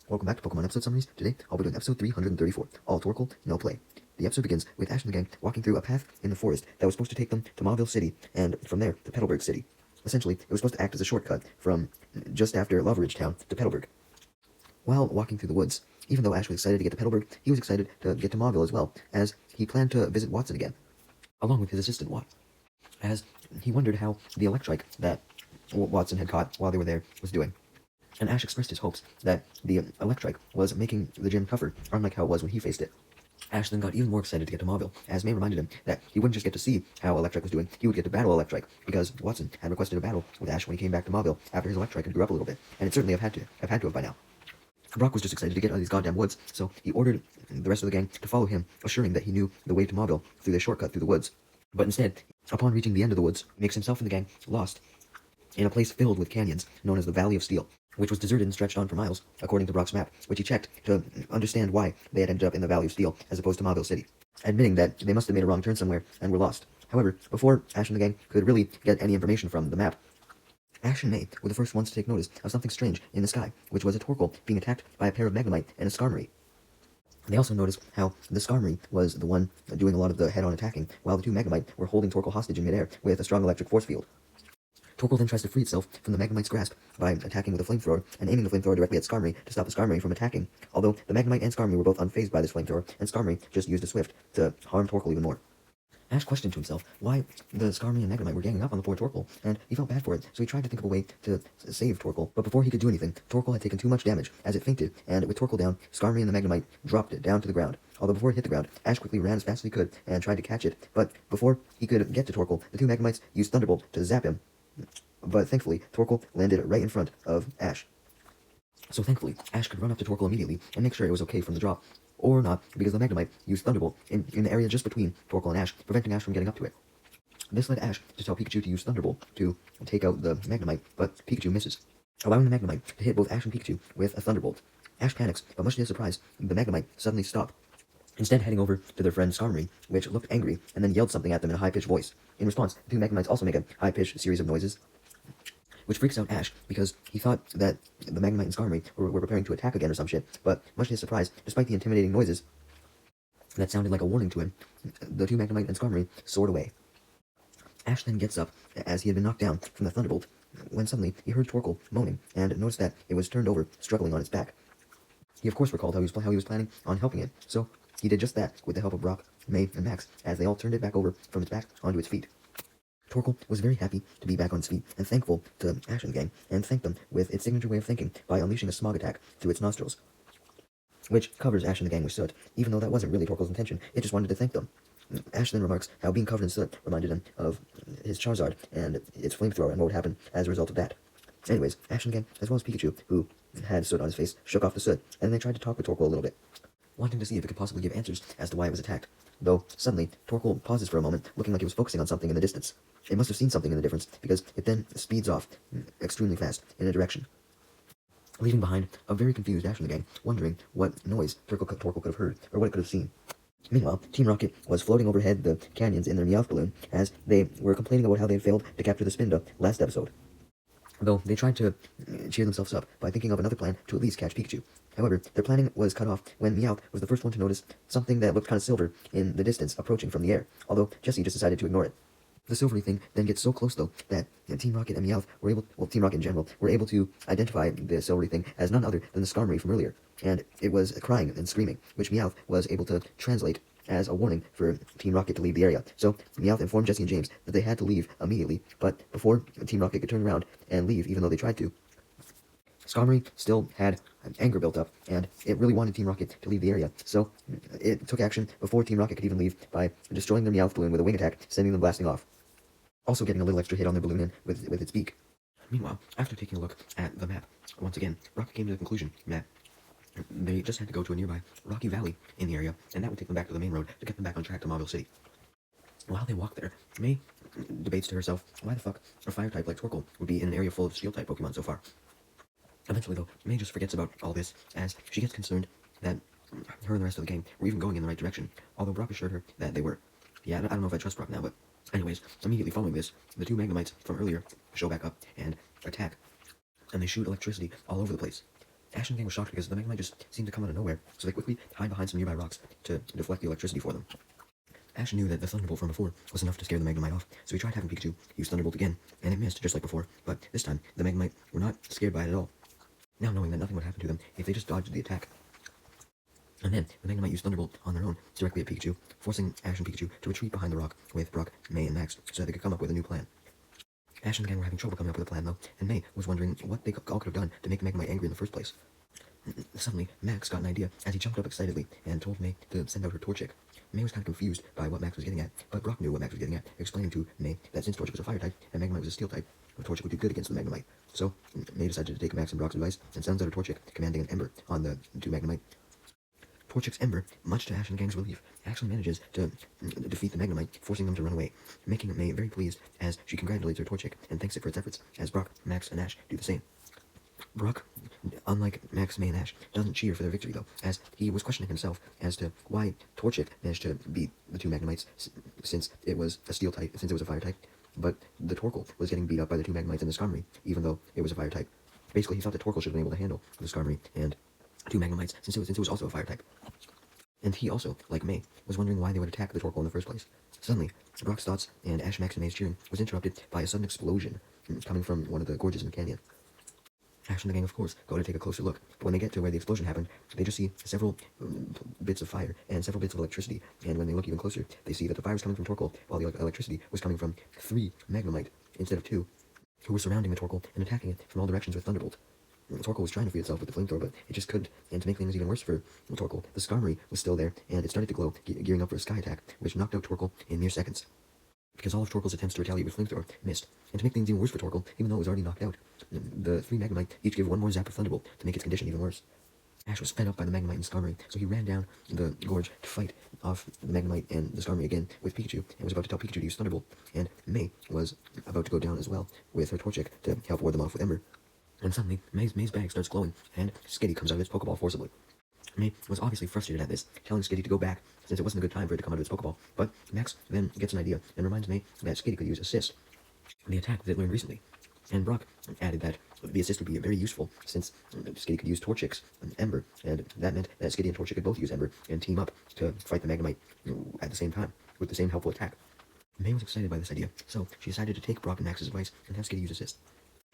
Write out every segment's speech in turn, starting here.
Welcome back to Pokemon episode summaries. Today, I'll be doing episode 334, All Torkoal, No Play. The episode begins with Ash and the gang walking through a path in the forest that was supposed to take them to Mauville City, and from there to Petalburg City. Essentially, it was supposed to act as a shortcut from just after Lava Ridge Town to Petalburg. While walking through the woods, even though Ash was excited to get to Petalburg, he was excited to get to Mauville as well, as he planned to visit Watson again, along with his assistant Watt, as he wondered how the Electrike that Watson had caught while they were there was doing. And Ash expressed his hopes that the Electrike was making the gym tougher, unlike how it was when he faced it. Ash then got even more excited to get to Mauville, as May reminded him that he wouldn't just get to see how Electrike was doing, he would get to battle Electrike, because Watson had requested a battle with Ash when he came back to Mauville after his Electrike had grew up a little bit, and it certainly have had to by now. Brock was just excited to get out of these goddamn woods, so he ordered the rest of the gang to follow him, assuring that he knew the way to Mauville through the shortcut through the woods. But instead, upon reaching the end of the woods, makes himself and the gang lost in a place filled with canyons known as the Valley of Steel, which was deserted and stretched on for miles, according to Brock's map, which he checked to understand why they had ended up in the Valley of Steel as opposed to Mauville City, admitting that they must have made a wrong turn somewhere and were lost. However, before Ash and the gang could really get any information from the map, Ash and May were the first ones to take notice of something strange in the sky, which was a Torkoal being attacked by a pair of Magnemite and a Skarmory. They also noticed how the Skarmory was the one doing a lot of the head-on attacking, while the two Magnemite were holding Torkoal hostage in midair with a strong electric force field. Torkoal then tries to free itself from the Magnemite's grasp by attacking with a flamethrower and aiming the flamethrower directly at Skarmory to stop the Skarmory from attacking, although the Magnemite and Skarmory were both unfazed by this flamethrower, and Skarmory just used a Swift to harm Torkoal even more. Ash questioned to himself why the Skarmory and Magnemite were ganging up on the poor Torkoal, and he felt bad for it, so he tried to think of a way to save Torkoal, but before he could do anything, Torkoal had taken too much damage, as it fainted, and with Torkoal down, Skarmory and the Magnemite dropped it down to the ground. Although before it hit the ground, Ash quickly ran as fast as he could and tried to catch it, but before he could get to Torkoal, the two Magnemites used Thunderbolt to zap him. But thankfully, Torkoal landed right in front of Ash. So thankfully, Ash could run up to Torkoal immediately and make sure it was okay from the drop. Or not, because the Magnemite used Thunderbolt in the area just between Torkoal and Ash, preventing Ash from getting up to it. This led Ash to tell Pikachu to use Thunderbolt to take out the Magnemite, but Pikachu misses, allowing the Magnemite to hit both Ash and Pikachu with a Thunderbolt. Ash panics, but much to his surprise, the Magnemite suddenly stopped, instead heading over to their friend Skarmory, which looked angry, and then yelled something at them in a high-pitched voice. In response, the two Magnemites also make a high-pitched series of noises, which freaks out Ash, because he thought that the Magnemite and Skarmory were preparing to attack again or some shit, but much to his surprise, despite the intimidating noises that sounded like a warning to him, the two Magnemite and Skarmory soared away. Ash then gets up, as he had been knocked down from the Thunderbolt, when suddenly he heard Torkoal moaning, and noticed that it was turned over, struggling on its back. He of course recalled how he was planning on helping it, so he did just that with the help of Brock, May, and Max, as they all turned it back over from its back onto its feet. Torkoal was very happy to be back on its feet, and thankful to Ash and the gang, and thanked them with its signature way of thinking by unleashing a smog attack through its nostrils, which covers Ash and the gang with soot, even though that wasn't really Torkoal's intention, it just wanted to thank them. Ash then remarks how being covered in soot reminded him of his Charizard and its flamethrower and what would happen as a result of that. Anyways, Ash and the gang, as well as Pikachu, who had soot on his face, shook off the soot, and they tried to talk with Torkoal a little bit, wanting to see if it could possibly give answers as to why it was attacked. Though, suddenly, Torkoal pauses for a moment, looking like he was focusing on something in the distance. It must have seen something in the difference, because it then speeds off extremely fast in a direction, leaving behind a very confused Ash and the gang, wondering what noise Torkoal could have heard, or what it could have seen. Meanwhile, Team Rocket was floating overhead the canyons in their Meowth balloon, as they were complaining about how they had failed to capture the Spinda last episode, though they tried to cheer themselves up by thinking of another plan to at least catch Pikachu. However, their planning was cut off when Meowth was the first one to notice something that looked kind of silver in the distance approaching from the air, although Jessie just decided to ignore it. The silvery thing then gets so close, though, that Team Rocket and Meowth were able, well, Team Rocket in general, were able to identify the silvery thing as none other than the Skarmory from earlier, and it was crying and screaming, which Meowth was able to translate as a warning for Team Rocket to leave the area. So, Meowth informed Jessie and James that they had to leave immediately, but before Team Rocket could turn around and leave, even though they tried to, Skarmory still had anger built up, and it really wanted Team Rocket to leave the area, so it took action before Team Rocket could even leave by destroying their Meowth balloon with a wing attack, sending them blasting off, also getting a little extra hit on their balloon end with its beak. Meanwhile, after taking a look at the map, once again, Rocket came to the conclusion that they just had to go to a nearby rocky valley in the area, and that would take them back to the main road to get them back on track to Mauville City. While they walk there, May debates to herself why the fuck a fire type like Torkoal would be in an area full of steel type Pokemon so far. Eventually, though, May just forgets about all this, as she gets concerned that her and the rest of the gang were even going in the right direction, although Brock assured her that they were. Yeah, I don't know if I trust Brock now, but anyways, immediately following this, the two Magnemites from earlier show back up and attack, and they shoot electricity all over the place. Ash and the gang was shocked because the Magnemite just seemed to come out of nowhere, so they quickly hide behind some nearby rocks to deflect the electricity for them. Ash knew that the Thunderbolt from before was enough to scare the Magnemite off, so he tried having Pikachu use Thunderbolt again, and it missed just like before, but this time the Magnemite were not scared by it at all, now knowing that nothing would happen to them if they just dodged the attack. And then the Magnemite used Thunderbolt on their own directly at Pikachu, forcing Ash and Pikachu to retreat behind the rock with Brock, May, and Max so that they could come up with a new plan. Ash and the gang were having trouble coming up with a plan though, and May was wondering what they all could have done to make the Magnemite angry in the first place. Suddenly, Max got an idea as he jumped up excitedly and told May to send out her Torchic. May was kind of confused by what Max was getting at, but Brock knew what Max was getting at, explaining to May that since Torchic was a fire type and Magnemite was a steel type, Torchic would do good against the Magnemite. So, May decided to take Max and Brock's advice and sends out her Torchic, commanding an Ember on the two Magnemite. Torchic's Ember, much to Ash and the gang's relief, actually manages to defeat the Magnemite, forcing them to run away, making May very pleased as she congratulates her Torchic and thanks it for its efforts, as Brock, Max, and Ash do the same. Brock, unlike Max, May, and Ash, doesn't cheer for their victory though, as he was questioning himself as to why Torchic managed to beat the two Magnemites since it was a steel type, since it was a fire type, but the Torkoal was getting beat up by the two Magnemites and the Skarmory, even though it was a fire type. Basically, he thought that Torkoal should have been able to handle the Skarmory and two Magnemites since it was also a fire type. And he also, like May, was wondering why they would attack the Torkoal in the first place. Suddenly, Brock's thoughts and Ash, Max, and May's cheering was interrupted by a sudden explosion coming from one of the gorges in the canyon. Ash and the gang, of course, go to take a closer look, but when they get to where the explosion happened, they just see several bits of fire and several bits of electricity, and when they look even closer, they see that the fire was coming from Torkoal, while the electricity was coming from 3 Magnemite, instead of 2, who were surrounding the Torkoal and attacking it from all directions with Thunderbolt. Torkoal was trying to free itself with the flamethrower, but it just couldn't, and to make things even worse for Torkoal, the Skarmory was still there, and it started to glow, gearing up for a sky attack, which knocked out Torkoal in mere seconds. Because all of Torkoal's attempts to retaliate with flamethrower missed, and to make things even worse for Torkoal, even though it was already knocked out, the 3 Magnemite each give one more zap of Thunderbolt to make its condition even worse. Ash was fed up by the Magnemite and Skarmory, so he ran down the gorge to fight off the Magnemite and the Skarmory again with Pikachu, and was about to tell Pikachu to use Thunderbolt, and May was about to go down as well with her Torchic to help ward them off with Ember. And suddenly, May's bag starts glowing, and Skitty comes out of its Pokeball forcibly. May was obviously frustrated at this, telling Skitty to go back, since it wasn't a good time for it to come out of its Pokeball, but Max then gets an idea, and reminds May that Skitty could use Assist, the attack that it learned recently. And Brock added that the Assist would be very useful, since Skitty could use Torchic's Ember, and that meant that Skitty and Torchic could both use Ember, and team up to fight the Magnemite at the same time, with the same helpful attack. May was excited by this idea, so she decided to take Brock and Max's advice and have Skitty use Assist,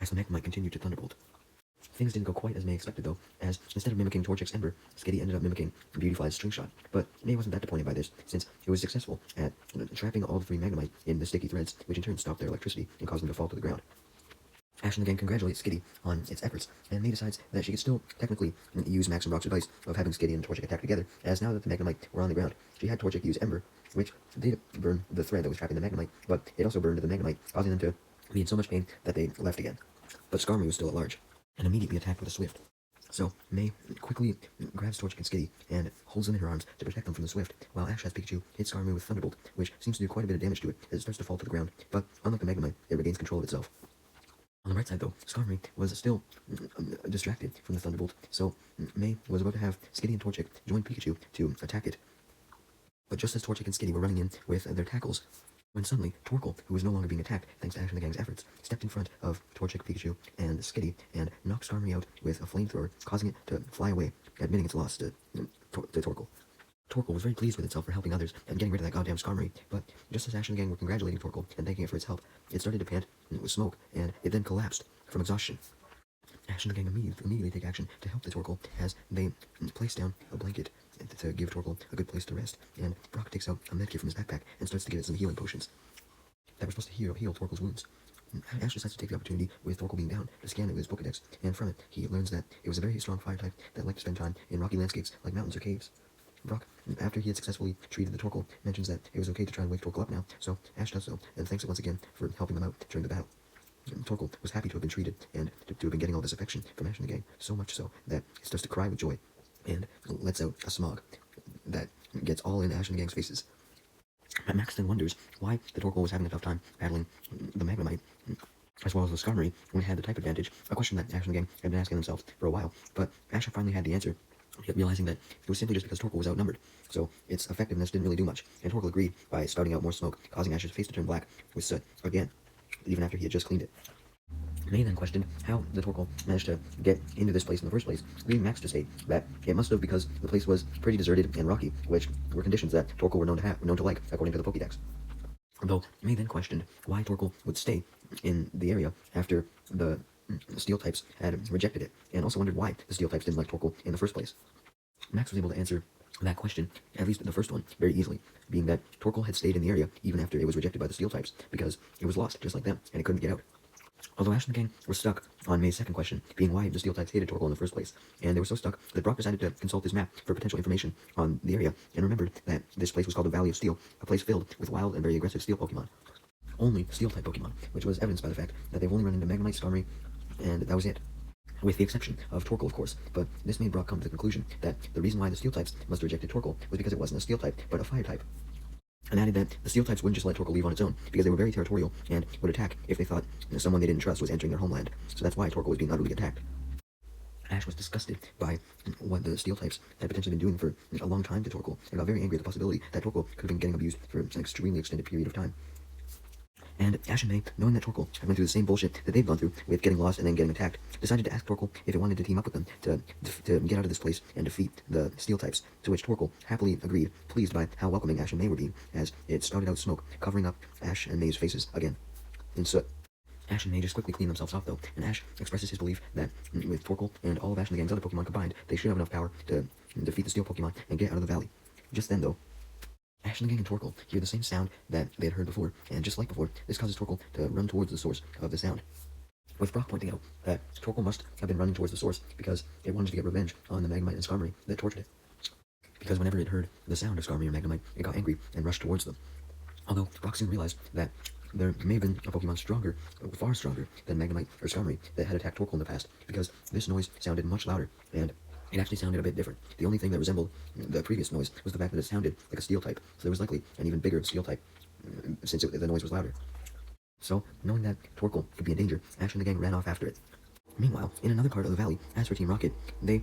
as the Magnemite continued to Thunderbolt. Things didn't go quite as May expected though, as instead of mimicking Torchic's Ember, Skitty ended up mimicking Beautyfly's String Shot, but May wasn't that disappointed by this, since it was successful at trapping all the 3 Magnemite in the sticky threads, which in turn stopped their electricity and caused them to fall to the ground. Ash and the gang congratulates Skitty on its efforts, and May decides that she could still technically use Max and Brock's advice of having Skitty and Torchic attack together, as now that the Magnemite were on the ground, she had Torchic use Ember, which did burn the thread that was trapping the Magnemite, but it also burned the Magnemite, causing them to be in so much pain that they left again. But Skarmory was still at large, and immediately attacked with a Swift. So, May quickly grabs Torchic and Skitty and holds them in her arms to protect them from the Swift, while Ash has Pikachu hit Skarmory with Thunderbolt, which seems to do quite a bit of damage to it as it starts to fall to the ground, but unlike the Magnemite, it regains control of itself. On the right side though, Skarmory was still distracted from the Thunderbolt, so May was about to have Skitty and Torchic join Pikachu to attack it. But just as Torchic and Skitty were running in with their tackles, when suddenly, Torkoal, who was no longer being attacked thanks to Ash and the gang's efforts, stepped in front of Torchic, Pikachu, and Skitty, and knocked Skarmory out with a flamethrower, causing it to fly away, admitting its loss to Torkoal. Torkoal was very pleased with itself for helping others and getting rid of that goddamn Skarmory, but just as Ash and the gang were congratulating Torkoal and thanking it for its help, it started to pant with smoke, and it then collapsed from exhaustion. Ash and the gang immediately take action to help the Torkoal as they place down a blanket to give Torkoal a good place to rest, and Brock takes out a medkit from his backpack and starts to give it some healing potions that were supposed to heal Torkoal's wounds. Ash decides to take the opportunity with Torkoal being down to scan it with his Pokedex, and from it he learns that it was a very strong fire type that liked to spend time in rocky landscapes like mountains or caves. Brock, after he had successfully treated the Torkoal, mentions that it was okay to try and wake Torkoal up now, so Ash does so, and thanks it once again for helping them out during the battle. Torkoal was happy to have been treated, and to have been getting all this affection from Ash and the gang, so much so that he starts to cry with joy, and lets out a smog that gets all in Ash and the gang's faces. Max then wonders why the Torkoal was having a tough time battling the Magnemite, as well as the Skarmory, when it had the type advantage, a question that Ash and the gang had been asking themselves for a while, but Ash finally had the answer, realizing that it was simply just because Torkoal was outnumbered, so its effectiveness didn't really do much, and Torkoal agreed by spouting out more smoke, causing Ash's face to turn black with soot again, even after he had just cleaned it. May then questioned how the Torkoal managed to get into this place in the first place, leading Max to state that it must have because the place was pretty deserted and rocky, which were conditions that Torkoal were known to like, according to the Pokédex. Though May then questioned why Torkoal would stay in the area after the Steel types had rejected it, and also wondered why the Steel types didn't like Torkoal in the first place. Max was able to answer that question, at least the first one, very easily, being that Torkoal had stayed in the area even after it was rejected by the Steel types, because it was lost just like them, and it couldn't get out. Although Ash and the gang were stuck on May's second question, being why the Steel types hated Torkoal in the first place, and they were so stuck that Brock decided to consult his map for potential information on the area, and remembered that this place was called the Valley of Steel, a place filled with wild and very aggressive Steel Pokemon. Only Steel-type Pokemon, which was evidenced by the fact that they've only run into Magnemite, Skarmory, and that was it. With the exception of Torkoal, of course, but this made Brock come to the conclusion that the reason why the Steel types must have rejected Torkoal was because it wasn't a Steel type, but a Fire type. And added that the Steel types wouldn't just let Torkoal leave on its own, because they were very territorial and would attack if they thought someone they didn't trust was entering their homeland. So that's why Torkoal was being utterly attacked. Ash was disgusted by what the Steel types had potentially been doing for a long time to Torkoal, and got very angry at the possibility that Torkoal could have been getting abused for an extremely extended period of time. And Ash and May, knowing that Torkoal had went through the same bullshit that they've gone through with getting lost and then getting attacked, decided to ask Torkoal if it wanted to team up with them to get out of this place and defeat the Steel types, to which Torkoal happily agreed, pleased by how welcoming Ash and May were being, as it started out smoke, covering up Ash and May's faces again in soot. Ash and May just quickly clean themselves off though, and Ash expresses his belief that with Torkoal and all of Ash and the gang's other Pokemon combined, they should have enough power to defeat the Steel Pokemon and get out of the valley. Just then though, Ash and the gang and Torkoal hear the same sound that they had heard before, and just like before, this causes Torkoal to run towards the source of the sound. With Brock pointing out that Torkoal must have been running towards the source because it wanted to get revenge on the Magnemite and Skarmory that tortured it. Because whenever it heard the sound of Skarmory or Magnemite, it got angry and rushed towards them. Although Brock soon realized that there may have been a Pokemon stronger, far stronger than Magnemite or Skarmory that had attacked Torkoal in the past, because this noise sounded much louder, and it actually sounded a bit different. The only thing that resembled the previous noise was the fact that it sounded like a Steel type, so there was likely an even bigger Steel type, since the noise was louder. So, knowing that Torkoal could be in danger, Ash and the gang ran off after it. Meanwhile, in another part of the valley, as for Team Rocket, they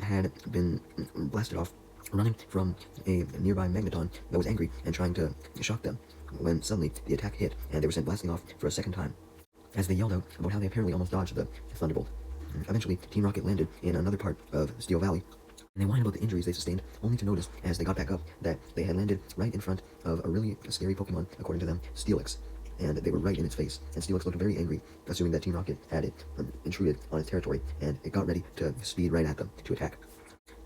had been blasted off, running from a nearby Magneton that was angry and trying to shock them, when suddenly the attack hit, and they were sent blasting off for a second time, as they yelled out about how they apparently almost dodged the Thunderbolt. Eventually, Team Rocket landed in another part of Steel Valley, and they whined about the injuries they sustained, only to notice, as they got back up, that they had landed right in front of a really scary Pokemon, according to them, Steelix, and they were right in its face, and Steelix looked very angry, assuming that Team Rocket had intruded on its territory, and it got ready to speed right at them to attack.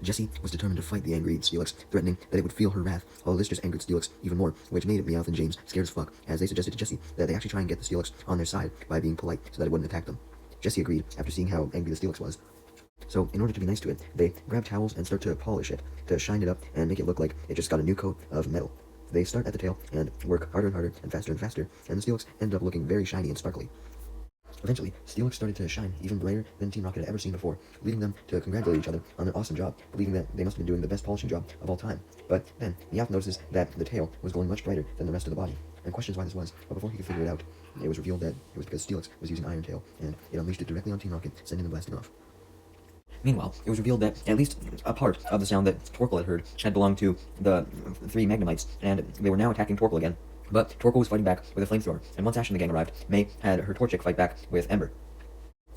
Jessie was determined to fight the angry Steelix, threatening that it would feel her wrath, although this just angered Steelix even more, which made Meowth and James scared as fuck, as they suggested to Jessie that they actually try and get the Steelix on their side by being polite so that it wouldn't attack them. Jessie agreed after seeing how angry the Steelix was. So, in order to be nice to it, they grab towels and start to polish it, to shine it up and make it look like it just got a new coat of metal. They start at the tail and work harder and harder and faster, and the Steelix ended up looking very shiny and sparkly. Eventually, Steelix started to shine even brighter than Team Rocket had ever seen before, leading them to congratulate each other on their awesome job, believing that they must have been doing the best polishing job of all time. But then, Meowth notices that the tail was glowing much brighter than the rest of the body, and questions why this was, but before he could figure it out, it was revealed that it was because Steelix was using Iron Tail, and it unleashed it directly on Team Rocket, sending them blasting off. Meanwhile, it was revealed that at least a part of the sound that Torkoal had heard had belonged to the 3 Magnemites, and they were now attacking Torkoal again. But Torkoal was fighting back with a flamethrower, and once Ash and the gang arrived, May had her Torchic fight back with Ember.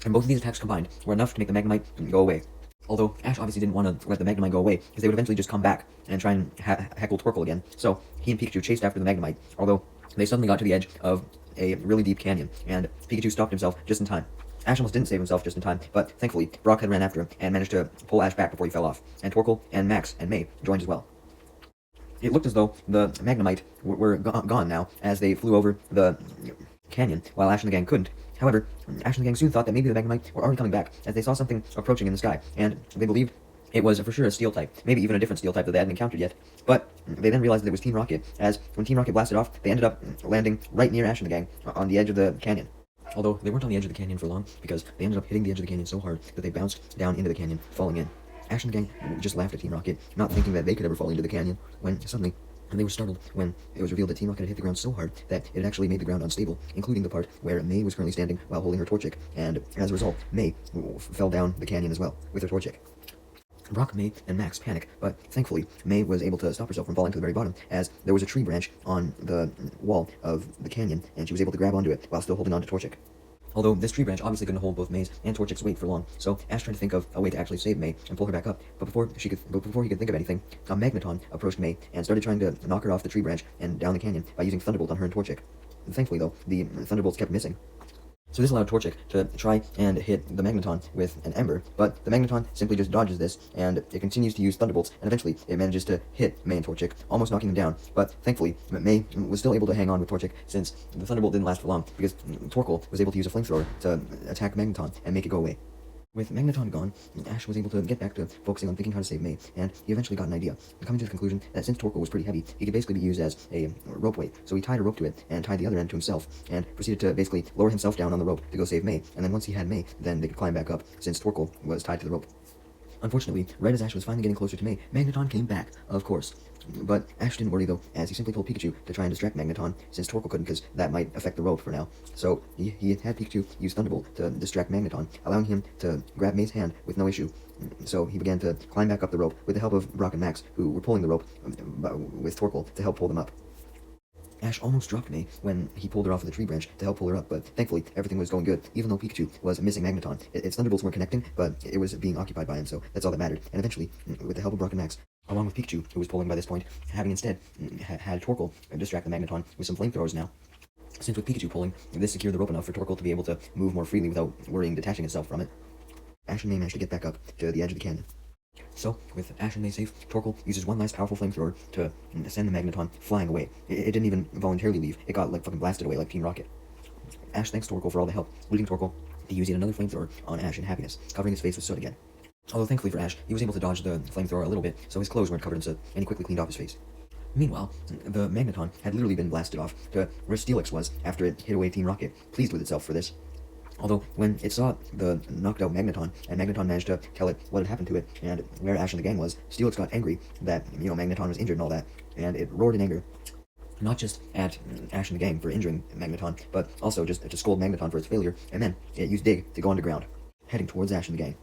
And both of these attacks combined were enough to make the Magnemite go away. Although Ash obviously didn't want to let the Magnemite go away, because they would eventually just come back and try and heckle Torkoal again. So he and Pikachu chased after the Magnemite, although they suddenly got to the edge of a really deep canyon, and Pikachu stopped himself just in time. Ash almost didn't save himself just in time, but thankfully Brock had ran after him and managed to pull Ash back before he fell off, and Torkoal and Max and May joined as well. It looked as though the Magnemite were gone now, as they flew over the canyon, while Ash and the gang couldn't. However, Ash and the gang soon thought that maybe the Magnemite were already coming back, as they saw something approaching in the sky, and they believed it was for sure a Steel type, maybe even a different Steel type that they hadn't encountered yet. But they then realized that it was Team Rocket, as when Team Rocket blasted off, they ended up landing right near Ash and the gang, on the edge of the canyon. Although they weren't on the edge of the canyon for long, because they ended up hitting the edge of the canyon so hard that they bounced down into the canyon, falling in. Ash and the gang just laughed at Team Rocket, not thinking that they could ever fall into the canyon, when suddenly they were startled when it was revealed that Team Rocket had hit the ground so hard that it had actually made the ground unstable, including the part where May was currently standing while holding her Torchic, and as a result, May fell down the canyon as well, with her Torchic. Brock, May, and Max panic, but thankfully, May was able to stop herself from falling to the very bottom, as there was a tree branch on the wall of the canyon, and she was able to grab onto it while still holding on to Torchic. Although this tree branch obviously couldn't hold both May's and Torchic's weight for long, so Ash tried to think of a way to actually save May and pull her back up. But before he could think of anything, a magneton approached May and started trying to knock her off the tree branch and down the canyon by using Thunderbolt on her and Torchic. Thankfully, though, the Thunderbolts kept missing. So this allowed Torchic to try and hit the Magneton with an Ember, but the Magneton simply just dodges this, and it continues to use Thunderbolts, and eventually it manages to hit May and Torchic, almost knocking them down. But thankfully, May was still able to hang on with Torchic, since the Thunderbolt didn't last for long, because Torkoal was able to use a flamethrower to attack Magneton and make it go away. With Magneton gone, Ash was able to get back to focusing on thinking how to save May, and he eventually got an idea, coming to the conclusion that since Torkoal was pretty heavy, he could basically be used as a rope weight. So he tied a rope to it, and tied the other end to himself, and proceeded to basically lower himself down on the rope to go save May, and then once he had May, then they could climb back up, since Torkoal was tied to the rope. Unfortunately, right as Ash was finally getting closer to May, Magneton came back, of course. But Ash didn't worry though, as he simply told Pikachu to try and distract Magneton, since Torkoal couldn't, because that might affect the rope for now. So he had Pikachu use Thunderbolt to distract Magneton, allowing him to grab May's hand with no issue. So he began to climb back up the rope with the help of Brock and Max, who were pulling the rope with Torkoal to help pull them up. Ash almost dropped May when he pulled her off of the tree branch to help pull her up, but thankfully everything was going good, even though Pikachu was missing Magneton. Its Thunderbolts weren't connecting, but it was being occupied by him, so that's all that mattered. And eventually, with the help of Brock and Max, along with Pikachu, who was pulling by this point, having instead had Torkoal distract the Magneton with some flamethrowers now. Since with Pikachu pulling, this secured the rope enough for Torkoal to be able to move more freely without worrying detaching itself from it. Ash and May managed to get back up to the edge of the canyon. So, with Ash and May safe, Torkoal uses one last powerful flamethrower to send the Magneton flying away. It didn't even voluntarily leave. It got like fucking blasted away like Team Rocket. Ash thanks Torkoal for all the help, leading Torkoal to use yet another flamethrower on Ash in happiness, covering his face with soot again. Although thankfully for Ash, he was able to dodge the flamethrower a little bit, so his clothes weren't covered in soot, and he quickly cleaned off his face. Meanwhile, the Magneton had literally been blasted off to where Steelix was after it hit away Team Rocket, pleased with itself for this. Although, when it saw the knocked out Magneton, and Magneton managed to tell it what had happened to it, and where Ash and the gang was, Steelix got angry that, Magneton was injured and all that, and it roared in anger. Not just at Ash and the gang for injuring Magneton, but also just to scold Magneton for its failure, and then it used Dig to go underground, heading towards Ash and the gang.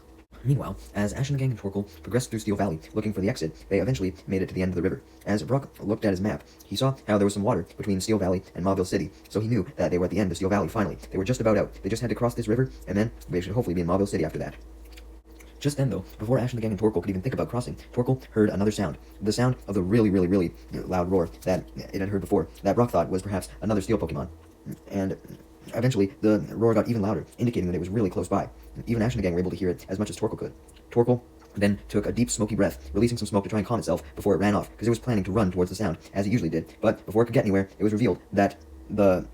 Meanwhile, as Ash and the gang and Torkoal progressed through Steel Valley, looking for the exit, they eventually made it to the end of the river. As Brock looked at his map, he saw how there was some water between Steel Valley and Mauville City, so he knew that they were at the end of Steel Valley finally. They were just about out. They just had to cross this river, and then they should hopefully be in Mauville City after that. Just then, though, before Ash and the gang and Torkoal could even think about crossing, Torkoal heard another sound. The sound of the really, really, really loud roar that it had heard before, that Brock thought was perhaps another Steel Pokemon. And eventually, the roar got even louder, indicating that it was really close by. Even Ash and the gang were able to hear it as much as Torkoal could. Torkoal then took a deep, smoky breath, releasing some smoke to try and calm itself before it ran off, because it was planning to run towards the sound, as it usually did. But before it could get anywhere, it was revealed that the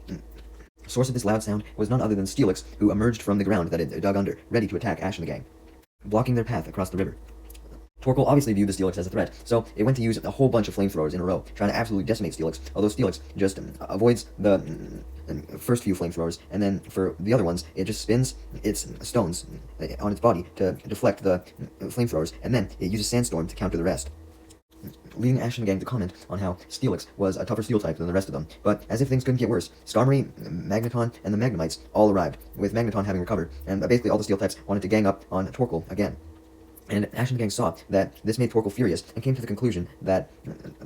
source of this loud sound was none other than Steelix, who emerged from the ground that it dug under, ready to attack Ash and the gang, blocking their path across the river. Torkoal obviously viewed the Steelix as a threat, so it went to use a whole bunch of flamethrowers in a row, trying to absolutely decimate Steelix, although Steelix just avoids the first few flamethrowers, and then for the other ones, it just spins its stones on its body to deflect the flamethrowers, and then it uses Sandstorm to counter the rest, leading Ash and the gang to comment on how Steelix was a tougher steel type than the rest of them. But as if things couldn't get worse, Skarmory, Magneton, and the Magnemites all arrived, with Magneton having recovered, and basically all the steel types wanted to gang up on Torkoal again. And Ash and the gang saw that this made Torkoal furious, and came to the conclusion that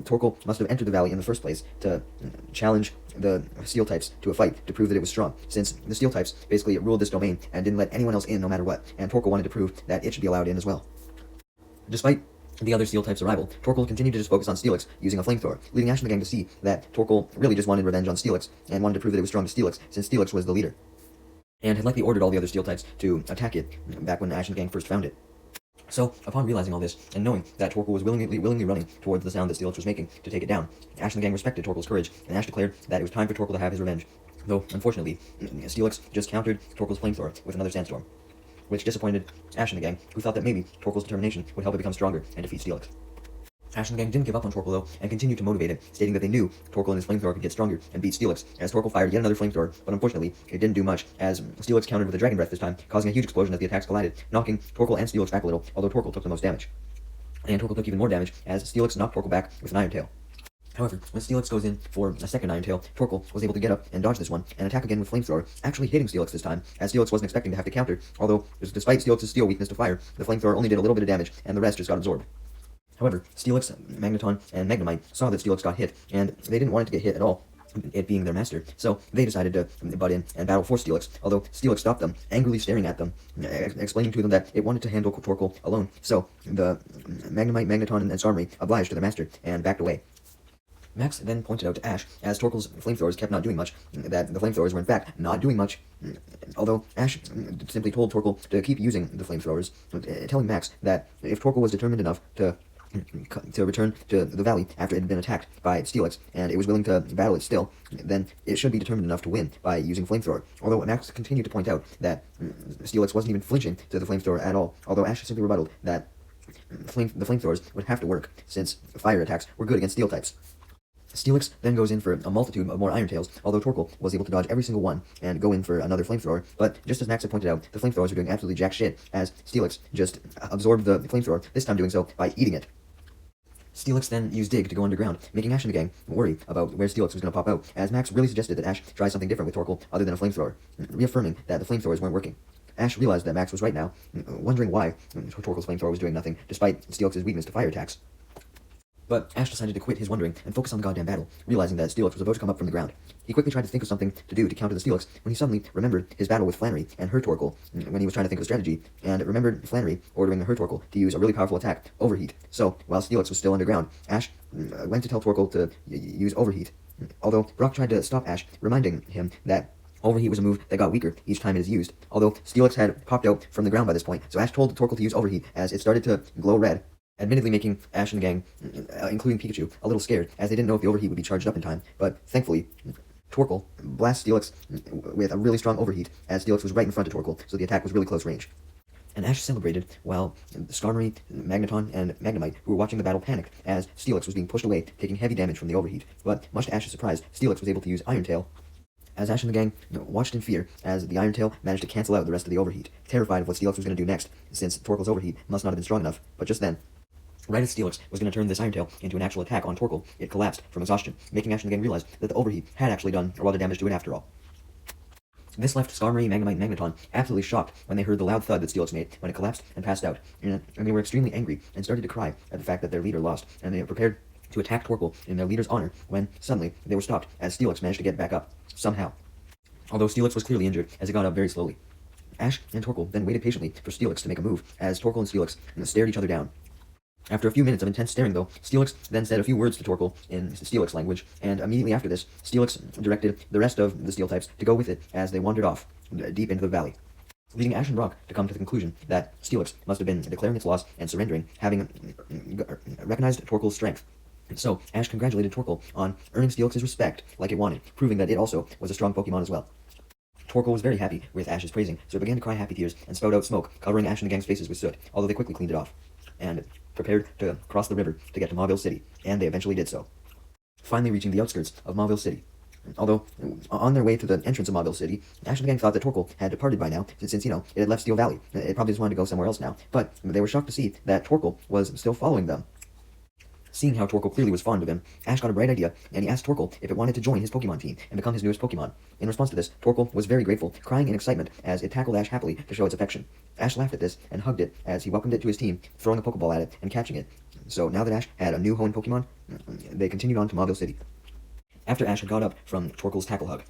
Torkoal must have entered the valley in the first place to challenge the steel types to a fight to prove that it was strong, since the steel types basically ruled this domain and didn't let anyone else in no matter what, and Torkoal wanted to prove that it should be allowed in as well. Despite the other steel types' arrival, Torkoal continued to just focus on Steelix using a flamethrower, leading Ash and the gang to see that Torkoal really just wanted revenge on Steelix, and wanted to prove that it was strong to Steelix, since Steelix was the leader, and had likely ordered all the other steel types to attack it back when Ash and the gang first found it. So, upon realizing all this, and knowing that Torkoal was willingly running towards the sound that Steelix was making to take it down, Ash and the gang respected Torkoal's courage, and Ash declared that it was time for Torkoal to have his revenge. Though, unfortunately, Steelix just countered Torkoal's flamethrower with another sandstorm, which disappointed Ash and the gang, who thought that maybe Torkoal's determination would help it become stronger and defeat Steelix. Ash and the gang didn't give up on Torkoal though, and continued to motivate it, stating that they knew Torkoal and his flamethrower could get stronger and beat Steelix, as Torkoal fired yet another flamethrower, but unfortunately, it didn't do much, as Steelix countered with a Dragon Breath this time, causing a huge explosion as the attacks collided, knocking Torkoal and Steelix back a little, although Torkoal took the most damage. And Torkoal took even more damage, as Steelix knocked Torkoal back with an Iron Tail. However, when Steelix goes in for a second Iron Tail, Torkoal was able to get up and dodge this one, and attack again with Flamethrower, actually hitting Steelix this time, as Steelix wasn't expecting to have to counter, although, despite Steelix's steel weakness to fire, the Flamethrower only did a little bit of damage, and the rest just got absorbed. However, Steelix, Magneton, and Magnemite saw that Steelix got hit, and they didn't want it to get hit at all, it being their master. So they decided to butt in and battle for Steelix, although Steelix stopped them, angrily staring at them, explaining to them that it wanted to handle Torkoal alone. So the Magnemite, Magneton, and Skarmory obliged to their master and backed away. Max then pointed out to Ash, as Torkoal's flamethrowers kept not doing much, that the flamethrowers were in fact not doing much, although Ash simply told Torkoal to keep using the flamethrowers, telling Max that if Torkoal was determined enough to return to the valley after it had been attacked by Steelix, and it was willing to battle it still, then it should be determined enough to win by using Flamethrower. Although Max continued to point out that Steelix wasn't even flinching to the Flamethrower at all, although Ash simply rebutted that the Flamethrowers would have to work, since fire attacks were good against Steel types. Steelix then goes in for a multitude of more Iron Tails, although Torkoal was able to dodge every single one and go in for another Flamethrower, but just as Max had pointed out, the Flamethrowers were doing absolutely jack shit, as Steelix just absorbed the Flamethrower, this time doing so by eating it. Steelix then used Dig to go underground, making Ash and the gang worry about where Steelix was going to pop out, as Max really suggested that Ash try something different with Torkoal other than a flamethrower, reaffirming that the flamethrowers weren't working. Ash realized that Max was right now, wondering why Torkoal's flamethrower was doing nothing, despite Steelix's weakness to fire attacks. But Ash decided to quit his wondering and focus on the goddamn battle, realizing that Steelix was about to come up from the ground. He quickly tried to think of something to do to counter the Steelix when he suddenly remembered his battle with Flannery and her Torkoal when he was trying to think of a strategy, and remembered Flannery ordering her Torkoal to use a really powerful attack, Overheat. So, while Steelix was still underground, Ash went to tell Torkoal to use Overheat. Although Brock tried to stop Ash, reminding him that Overheat was a move that got weaker each time it is used, although Steelix had popped out from the ground by this point, so Ash told Torkoal to use Overheat as it started to glow red, admittedly making Ash and the gang, including Pikachu, a little scared, as they didn't know if the Overheat would be charged up in time, but thankfully, Torkoal blasts Steelix with a really strong Overheat, as Steelix was right in front of Torkoal, so the attack was really close range. And Ash celebrated while Skarmory, Magneton, and Magnemite, who were watching the battle, panicked as Steelix was being pushed away, taking heavy damage from the Overheat. But much to Ash's surprise, Steelix was able to use Iron Tail, as Ash and the gang watched in fear as the Iron Tail managed to cancel out the rest of the Overheat, terrified of what Steelix was going to do next, since Torkoal's Overheat must not have been strong enough. But just then, right as Steelix was going to turn this Iron Tail into an actual attack on Torkoal, it collapsed from exhaustion, making Ash and the gang realize that the Overheat had actually done a lot of damage to it after all. This left Skarmory, Magnemite, and Magneton absolutely shocked when they heard the loud thud that Steelix made when it collapsed and passed out, and they were extremely angry and started to cry at the fact that their leader lost, and they were prepared to attack Torkoal in their leader's honor when suddenly they were stopped as Steelix managed to get back up, somehow. Although Steelix was clearly injured as it got up very slowly. Ash and Torkoal then waited patiently for Steelix to make a move as Torkoal and Steelix stared each other down. After a few minutes of intense staring, though, Steelix then said a few words to Torkoal in Steelix language, and immediately after this, Steelix directed the rest of the Steel types to go with it as they wandered off deep into the valley, leading Ash and Brock to come to the conclusion that Steelix must have been declaring its loss and surrendering, having recognized Torkoal's strength. So, Ash congratulated Torkoal on earning Steelix's respect like it wanted, proving that it also was a strong Pokemon as well. Torkoal was very happy with Ash's praising, so it began to cry happy tears and spout out smoke, covering Ash and the gang's faces with soot, although they quickly cleaned it off, and prepared to cross the river to get to Mauville City, and they eventually did so, finally reaching the outskirts of Mauville City. Although, on their way to the entrance of Mauville City, Ash and the gang thought that Torkoal had departed by now, since, it had left Steel Valley. It probably just wanted to go somewhere else now, but they were shocked to see that Torkoal was still following them. Seeing how Torkoal clearly was fond of him, Ash got a bright idea, and he asked Torkoal if it wanted to join his Pokemon team and become his newest Pokemon. In response to this, Torkoal was very grateful, crying in excitement as it tackled Ash happily to show its affection. Ash laughed at this and hugged it as he welcomed it to his team, throwing a Pokeball at it and catching it. So now that Ash had a new home Pokemon, they continued on to Mauville City. After Ash had got up from Torkoal's tackle hug,